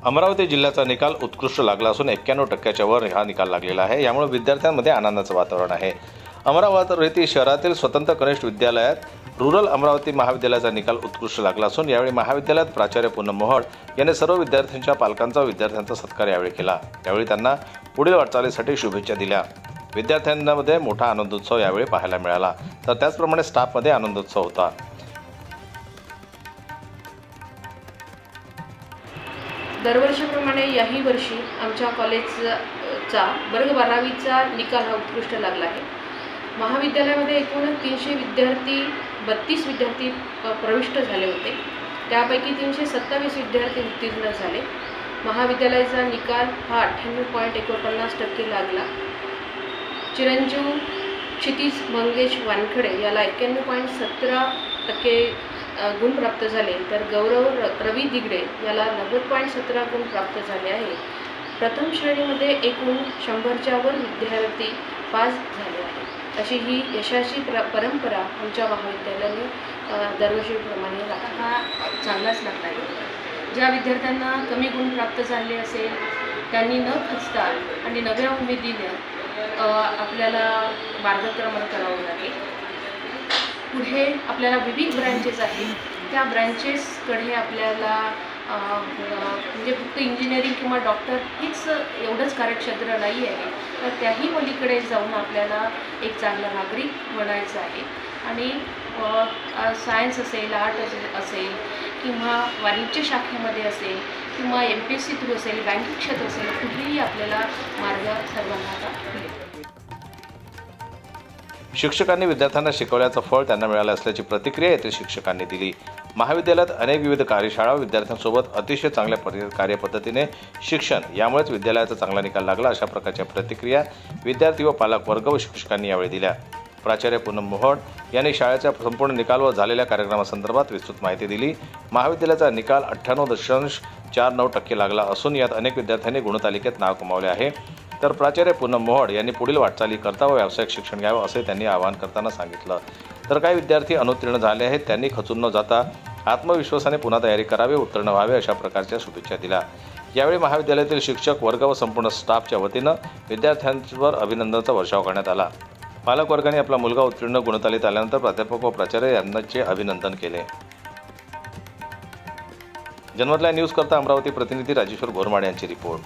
अमरावती जिल्ह्याचा निकाल उत्कृष्ट लागला असून 91% वर हा निकाल लागलेला आहे। यामुळे विद्यार्थ्यांमध्ये आनंदाचं वातावरण आहे। अमरावती शहरातील स्वतंत्र कनिष्ठ विद्यालयात रूरल अमरावती महाविद्यालयाचा निकाल उत्कृष्ट लागला असून यावेळी महाविद्यालयात प्राचार्य पूनम मोहोळ यांनी सर्व विद्यार्थ्यांच्या पालकांचा विद्यार्थ्यांचा सत्कार यावेळी केला। यावेळी त्यांना पुढील वाटचालीसाठी शुभेच्छा दिल्या। विद्यार्थ्यांमध्ये मोठा आनंदोत्सव यावेळी पाहायला मिळाला, तर त्याचप्रमाणे स्टाफमध्ये आनंदोत्सव होता। दरवर्षीप्रमाणे याही वर्षी आमच्या कॉलेजचा वर्ग 12वीचा निकाल हा उत्कृष्ट लागला आहे। महाविद्यालयामध्ये एकूण 300 विद्यार्थी 32 विद्यार्थी प्रविष्ट झाले होते। त्यापैकी 327 विद्यार्थी उत्तीर्ण झाले। महाविद्यालयाचा निकाल हा 98.49% लागला। चिरंजीव क्षितिज मंगेश वानखडे याला 91.17% गुण प्राप्त झाले, तर गौरव रवी दिगडे याला 90.17 गुण प्राप्त झाले आहे। प्रथम श्रेणीमध्ये एकूण 100च्या वर विद्यार्थी पास झाले आहेत। अशी ही यशाची परंपरा आमच्या महाविद्यालयाने दरवर्षीप्रमाणे हा चांगलाच लागला आहे। ज्या विद्यार्थ्यांना कमी गुण प्राप्त झाले असेल त्यांनी न खचता आणि नव्या उमेदीने आपल्याला मार्गक्रमण करावं लागेल। पुढे आपल्याला विविध ब्रँचेस आहेत, त्या ब्रँचेसकडे आपल्याला म्हणजे फक्त इंजिनिअरिंग किंवा डॉक्टर हेच एवढंच कार्यक्षेत्र नाही आहे, तर त्याही पलीकडे जाऊन आपल्याला एक चांगला नागरिक बनायचं आहे। आणि सायन्स असेल, आर्ट असेल किंवा वाणिज्य शाखेमध्ये असेल किंवा MPSC थ्रू असेल, बँकिंग क्षेत्र असेल, कुठेही आपल्याला मार्ग सर्वांना मिळेल। शिक्षकांनी विद्यार्थ्यांना शिकवल्याचं फळ त्यांना मिळालं असल्याची प्रतिक्रिया येथील शिक्षकांनी दिली। महाविद्यालयात अनेक विविध कार्यशाळा, विद्यार्थ्यांसोबत अतिशय चांगल्या कार्यपद्धतीने शिक्षण, यामुळेच विद्यालयाचा चांगला निकाल लागला, अशा प्रकारच्या प्रतिक्रिया विद्यार्थी व पालक वर्ग व शिक्षकांनी यावेळी दिल्या। प्राचार्य पूनम मोहोळ यांनी शाळेच्या संपूर्ण निकाल व झालेल्या कार्यक्रमासंदर्भात विस्तृत माहिती दिली। महाविद्यालयाचा निकाल 98.49% लागला असून यात अनेक विद्यार्थ्यांनी गुणतालिकेत नाव कमावले आहे। तर प्राचार्य पूनम मोहोळ यांनी पुढील वाटचाली करता व व्यावसायिक शिक्षण घ्यावं असे त्यांनी आवाहन करताना सांगितलं। तर काही विद्यार्थी अनुत्तीर्ण झाले आहेत, त्यांनी खचून न जाता आत्मविश्वासाने पुन्हा तयारी करावी, उत्तीर्ण व्हावे, अशा प्रकारच्या शुभेच्छा दिल्या। यावेळी महाविद्यालयातील शिक्षक वर्ग व संपूर्ण स्टाफच्या वतीनं विद्यार्थ्यांवर अभिनंदनाचा वर्षाव करण्यात आला। पालक वर्गाने आपला मुलगा उत्तीर्ण गुणतालिकेत आल्यानंतर प्राध्यापक व प्राचार्य यांचे अभिनंदन केले। जनमत लाईव्ह न्यूज करता अमरावती प्रतिनिधी राजेश्वर बोरमाड यांची रिपोर्ट।